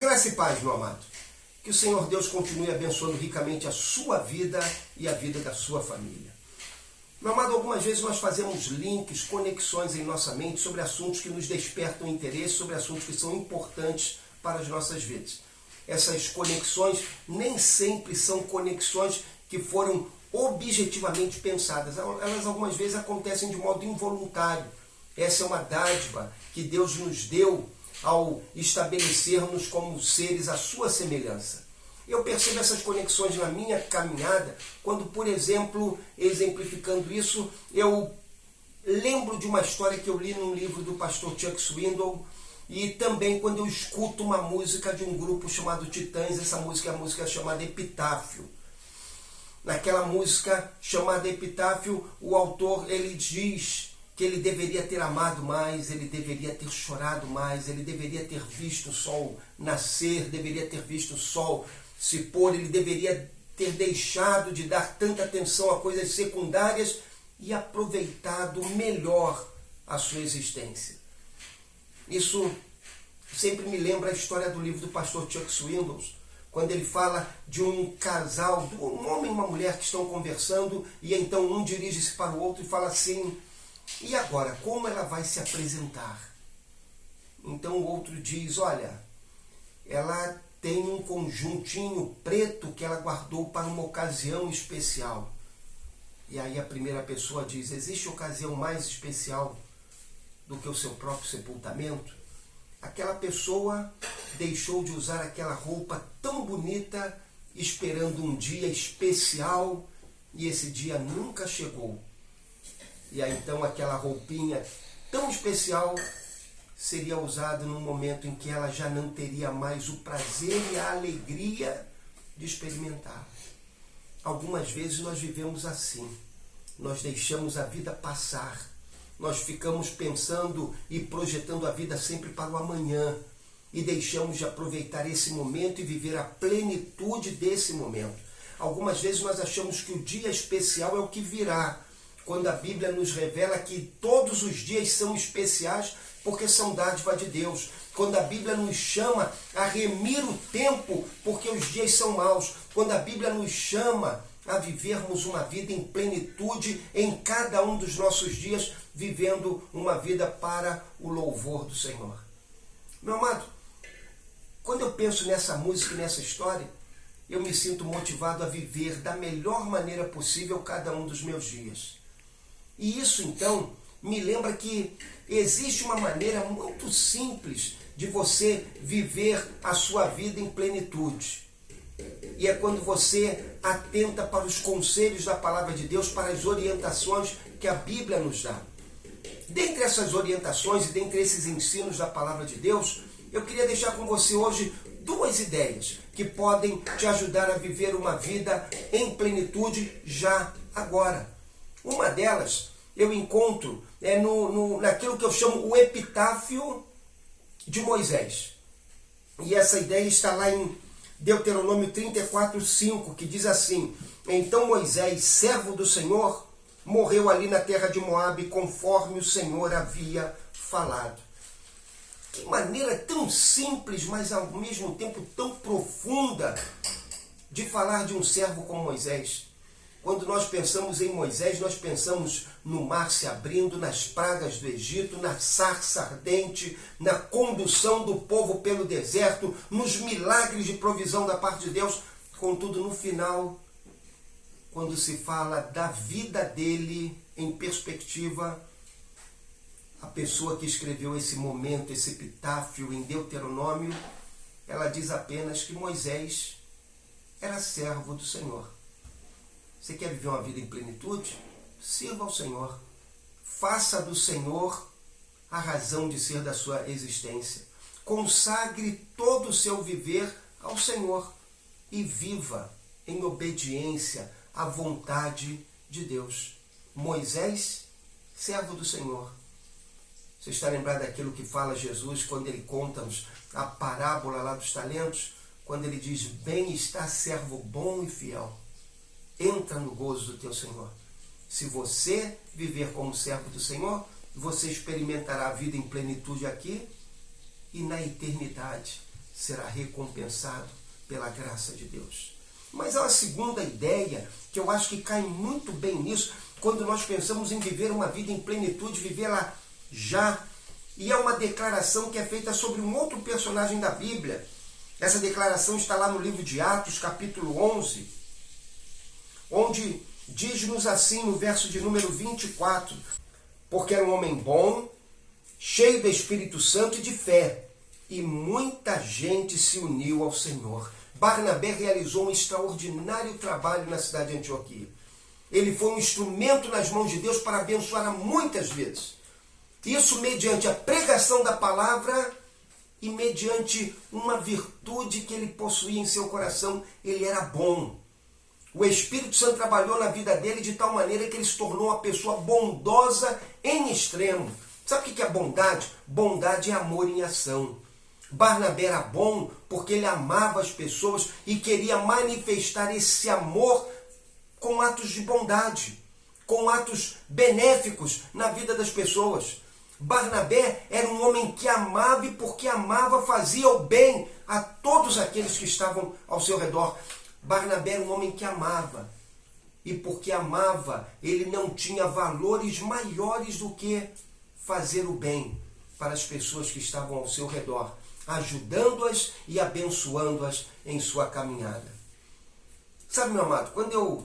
Graça e paz, meu amado. Que o Senhor Deus continue abençoando ricamente a sua vida e a vida da sua família. Meu amado, algumas vezes nós fazemos links, conexões em nossa mente sobre assuntos que nos despertam interesse, sobre assuntos que são importantes para as nossas vidas. Essas conexões nem sempre são conexões que foram objetivamente pensadas. Elas algumas vezes acontecem de modo involuntário. Essa é uma dádiva que Deus nos deu ao estabelecer-nos como seres à sua semelhança. Eu percebo essas conexões na minha caminhada quando, por exemplo, exemplificando isso, eu lembro de uma história que eu li num livro do pastor Chuck Swindoll e também quando eu escuto uma música de um grupo chamado Titãs. Essa música é a música chamada Epitáfio. Naquela música chamada Epitáfio, o autor ele diz que ele deveria ter amado mais, ele deveria ter chorado mais, ele deveria ter visto o sol nascer, deveria ter visto o sol se pôr, ele deveria ter deixado de dar tanta atenção a coisas secundárias e aproveitado melhor a sua existência. Isso sempre me lembra a história do livro do pastor Chuck Swindoll, quando ele fala de um casal, de um homem e uma mulher que estão conversando e então um dirige-se para o outro e fala assim: e agora, como ela vai se apresentar? Então o outro diz: olha, ela tem um conjuntinho preto que ela guardou para uma ocasião especial. E aí a primeira pessoa diz: existe ocasião mais especial do que o seu próprio sepultamento? Aquela pessoa deixou de usar aquela roupa tão bonita, esperando um dia especial, e esse dia nunca chegou. E aí então aquela roupinha tão especial seria usada num momento em que ela já não teria mais o prazer e a alegria de experimentar. Algumas vezes nós vivemos assim. Nós deixamos a vida passar. Nós ficamos pensando e projetando a vida sempre para o amanhã. E deixamos de aproveitar esse momento e viver a plenitude desse momento. Algumas vezes nós achamos que o dia especial é o que virá, quando a Bíblia nos revela que todos os dias são especiais porque são dádiva de Deus. Quando a Bíblia nos chama a remir o tempo porque os dias são maus. Quando a Bíblia nos chama a vivermos uma vida em plenitude em cada um dos nossos dias, vivendo uma vida para o louvor do Senhor. Meu amado, quando eu penso nessa música e nessa história, eu me sinto motivado a viver da melhor maneira possível cada um dos meus dias. E isso, então, me lembra que existe uma maneira muito simples de você viver a sua vida em plenitude. E é quando você atenta para os conselhos da Palavra de Deus, para as orientações que a Bíblia nos dá. Dentre essas orientações e dentre esses ensinos da Palavra de Deus, eu queria deixar com você hoje duas ideias que podem te ajudar a viver uma vida em plenitude já agora. Uma delas eu encontro naquilo que eu chamo o epitáfio de Moisés. E essa ideia está lá em Deuteronômio 34:5, que diz assim: então Moisés, servo do Senhor, morreu ali na terra de Moabe, conforme o Senhor havia falado. Que maneira tão simples, mas ao mesmo tempo tão profunda de falar de um servo como Moisés. Quando nós pensamos em Moisés, nós pensamos no mar se abrindo, nas pragas do Egito, na sarça ardente, na condução do povo pelo deserto, nos milagres de provisão da parte de Deus. Contudo, no final, quando se fala da vida dele em perspectiva, a pessoa que escreveu esse momento, esse epitáfio em Deuteronômio, ela diz apenas que Moisés era servo do Senhor. Você quer viver uma vida em plenitude? Sirva ao Senhor. Faça do Senhor a razão de ser da sua existência. Consagre todo o seu viver ao Senhor e viva em obediência à vontade de Deus. Moisés, servo do Senhor. Você está lembrado daquilo que fala Jesus quando ele conta-nos a parábola lá dos talentos? Quando ele diz: bem está servo bom e fiel. Entra no gozo do teu Senhor. Se você viver como servo do Senhor, você experimentará a vida em plenitude aqui e na eternidade, será recompensado pela graça de Deus. Mas há uma segunda ideia que eu acho que cai muito bem nisso, quando nós pensamos em viver uma vida em plenitude, vivê-la já. E é uma declaração que é feita sobre um outro personagem da Bíblia. Essa declaração está lá no livro de Atos, capítulo 11, onde diz-nos assim no verso de número 24: porque era um homem bom, cheio do Espírito Santo e de fé, e muita gente se uniu ao Senhor. Barnabé realizou um extraordinário trabalho na cidade de Antioquia. Ele foi um instrumento nas mãos de Deus para abençoar a muitas vidas. Isso mediante a pregação da palavra e mediante uma virtude que ele possuía em seu coração. Ele era bom. O Espírito Santo trabalhou na vida dele de tal maneira que ele se tornou uma pessoa bondosa em extremo. Sabe o que é bondade? Bondade é amor em ação. Barnabé era bom porque ele amava as pessoas e queria manifestar esse amor com atos de bondade, com atos benéficos na vida das pessoas. Barnabé era um homem que amava, e porque amava fazia o bem a todos aqueles que estavam ao seu redor. Barnabé era um homem que amava, e porque amava, ele não tinha valores maiores do que fazer o bem para as pessoas que estavam ao seu redor, ajudando-as e abençoando-as em sua caminhada. Sabe, meu amado, quando eu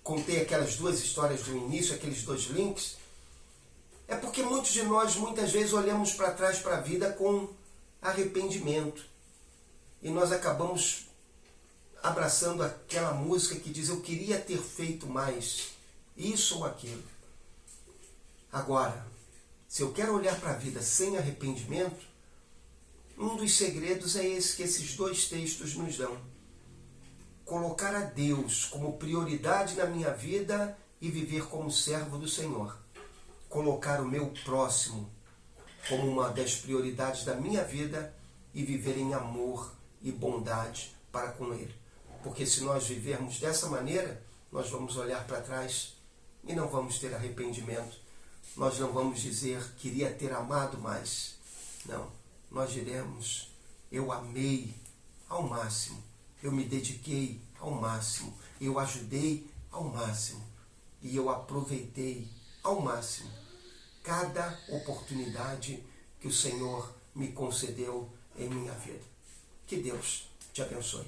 contei aquelas duas histórias do início, aqueles dois links, é porque muitos de nós, muitas vezes, olhamos para trás para a vida com arrependimento. E nós acabamos abraçando aquela música que diz: eu queria ter feito mais, isso ou aquilo. Agora, se eu quero olhar para a vida sem arrependimento, um dos segredos é esse que esses dois textos nos dão. Colocar a Deus como prioridade na minha vida e viver como servo do Senhor. Colocar o meu próximo como uma das prioridades da minha vida e viver em amor e bondade para com Ele. Porque se nós vivermos dessa maneira, nós vamos olhar para trás e não vamos ter arrependimento. Nós não vamos dizer: queria ter amado mais. Não, nós diremos: eu amei ao máximo, eu me dediquei ao máximo, eu ajudei ao máximo e eu aproveitei ao máximo cada oportunidade que o Senhor me concedeu em minha vida. Que Deus te abençoe.